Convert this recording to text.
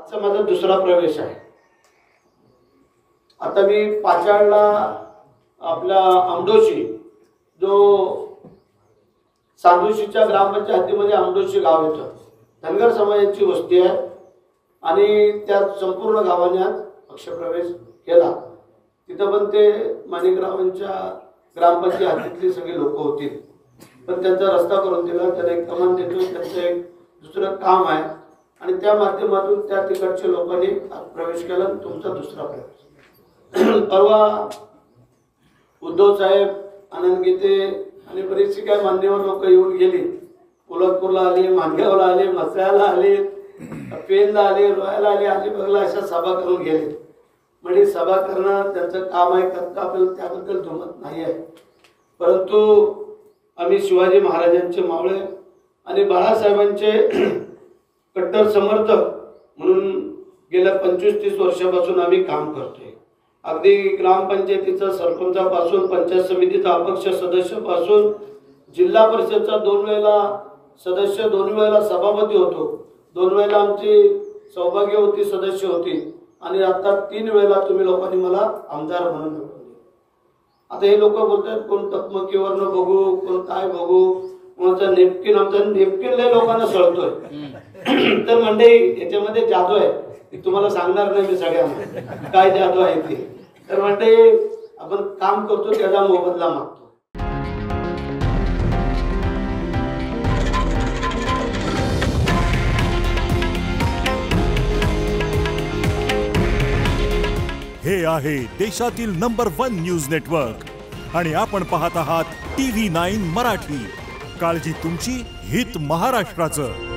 आजचा माझा दुसरा प्रवेश आहे। आता मी पाचाडला आपला आमडोशी जो सांदुशीच्या ग्रामपंचायत हद्दीमध्ये आमडोशी गाव येतं, धनगर समाजाची वस्ती आहे आणि त्या संपूर्ण गावाने आज पक्षप्रवेश केला। तिथं पण ते माणिकरावांच्या ग्रामपंचायत हद्दीतली सगळे लोक होते, पण त्यांचा रस्ता करून दिला। त्याला एक कमान देतो, त्यांचं एक दुसरं काम आहे आणि त्या माध्यमातून त्या तिकडच्या लोकांनी प्रवेश केला। तुमचा दुसरा प्रवेश परवा उद्धव साहेब, आनंद गीते आणि बरीचशी काय मान्यवर लोक येऊन गेली। कोल्हापूरला आले, मांडगावला आले, मसळ्याला आले, पेनला आले, रोयाला आले, अलिबागला अशा सभा करून गेले। म्हणजे सभा करणं त्यांचं काम आहे, करता आपल्याला त्याबद्दल दुमत नाही आहे, परंतु आम्ही शिवाजी महाराजांचे मावळे आणि बाळासाहेबांचे कट्टर समर्थक म्हणून गेल्या 25-30 वर्षापासून आम्ही काम करतोय। अगदी ग्रामपंचायतीचा सरपंचापासून, पंचायत समितीचा अपक्ष सदस्यापासून, जिल्हा परिषदचा 2 वेळेला सदस्य, 2 वेळेला सभापती होतो, 2 वेळेला आमची सौभाग्यवती सदस्य होती आणि आता 3 वेळेला तुम्ही लोकांनी मला आमदार म्हणून निवडले। आता हे लोक बोलतात कोण तकमकीवरनं बघू, कोण काय बघू, कोणाचा नेपकिन, आमचा नेपकिन लय लोकांना सळतोय। तर मंडळी याच्यामध्ये जादू आहे, तुम्हाला सांगणार नाही मी सगळ्यांना काय जादू आहे ते। तर मंडळी आपण काम करतो त्याचा मोबदला मागतो। हे आहे देशातील नंबर 1 न्यूज नेटवर्क आणि आपण पाहत आहात TV9 मराठी। काळजी तुमची, हित महाराष्ट्राचं।